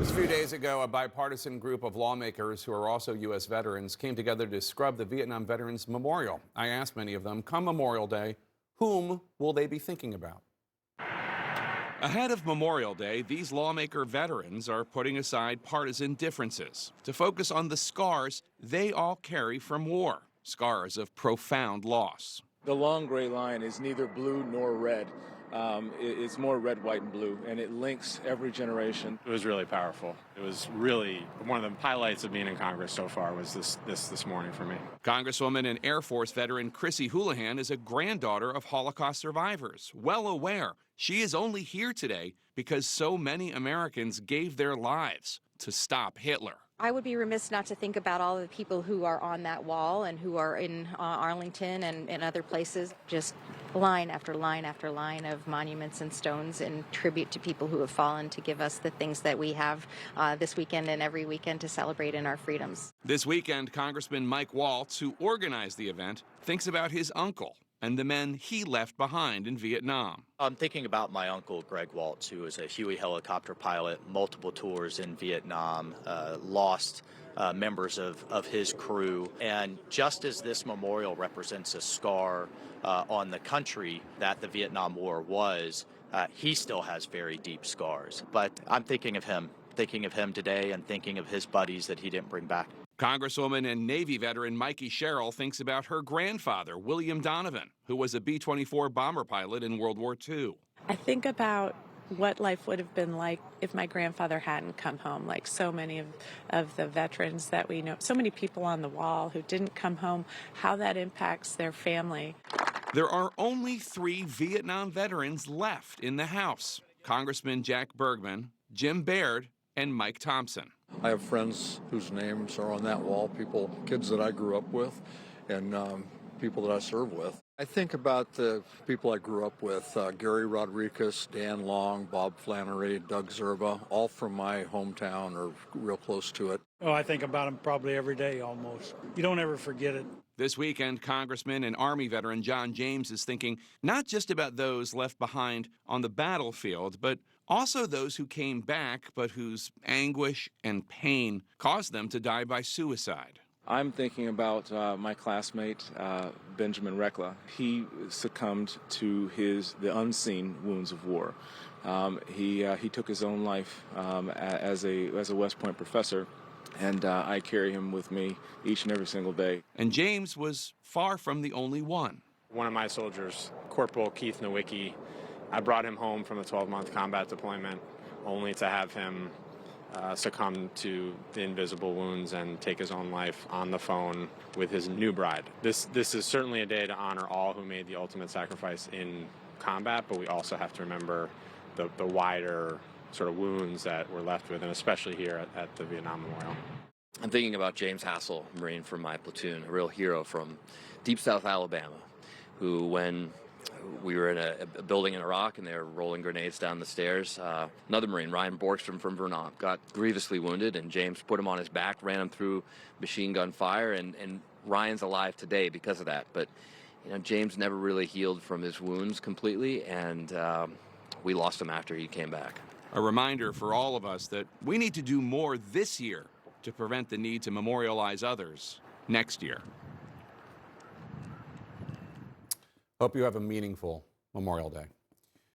Just a few days ago, a bipartisan group of lawmakers who are also U.S. veterans came together to scrub the Vietnam Veterans Memorial. I asked many of them, come Memorial Day, whom will they be thinking about? Ahead of Memorial Day, these lawmaker veterans are putting aside partisan differences to focus on the scars they all carry from war, scars of profound loss. The long gray line is neither blue nor red. It's more red, white, and blue, and it links every generation. It was really powerful. It was really one of the highlights of being in Congress so far was this morning for me. Congresswoman and Air Force veteran Chrissy Houlihan is a granddaughter of Holocaust survivors, well aware she is only here today because so many Americans gave their lives to stop Hitler. I would be remiss not to think about all the people who are on that wall and who are in Arlington and other places. Just line after line after line of monuments and stones in tribute to people who have fallen to give us the things that we have this weekend and every weekend to celebrate in our freedoms. This weekend, Congressman Mike Waltz, who organized the event, thinks about his uncle and the men he left behind in Vietnam. I'm thinking about my uncle, Greg Waltz, who was a Huey helicopter pilot, multiple tours in Vietnam, lost members of his crew. And just as this memorial represents a scar on the country that the Vietnam War was, he still has very deep scars. But I'm thinking of him today and thinking of his buddies that he didn't bring back. Congresswoman and Navy veteran Mikey Sherrill thinks about her grandfather, William Donovan, who was a B-24 bomber pilot in World War II. I think about what life would have been like if my grandfather hadn't come home, like so many of the veterans that we know, so many people on the wall who didn't come home, how that impacts their family. There are only 3 Vietnam veterans left in the House: Congressman Jack Bergman, Jim Baird, and Mike Thompson. I have friends whose names are on that wall, kids that I grew up with, and people that I serve with. I think about the people I grew up with, Gary Rodriguez, Dan Long, Bob Flannery, Doug Zerba, all from my hometown or real close to it. Oh, I think about them probably every day almost. You don't ever forget it. This weekend, Congressman and Army veteran John James is thinking not just about those left behind on the battlefield, but also those who came back but whose anguish and pain caused them to die by suicide. I'm thinking about my classmate, Benjamin Rekla. He succumbed to the unseen wounds of war. He took his own life as a West Point professor, and I carry him with me each and every single day. And James was far from the only one. One of my soldiers, Corporal Keith Nowicki, I brought him home from a 12-month combat deployment only to have him succumb to the invisible wounds and take his own life on the phone with his new bride. This is certainly a day to honor all who made the ultimate sacrifice in combat, but we also have to remember the wider sort of wounds that we're left with, and especially here at the Vietnam Memorial. I'm thinking about James Hassel, Marine from my platoon, a real hero from deep South Alabama, who when we were in a building in Iraq and they were rolling grenades down the stairs, another Marine, Ryan Borgstrom from Vermont, got grievously wounded, and James put him on his back, ran him through machine gun fire, and Ryan's alive today because of that. But James never really healed from his wounds completely, and we lost him after he came back. A reminder for all of us that we need to do more this year to prevent the need to memorialize others next year. Hope you have a meaningful Memorial Day.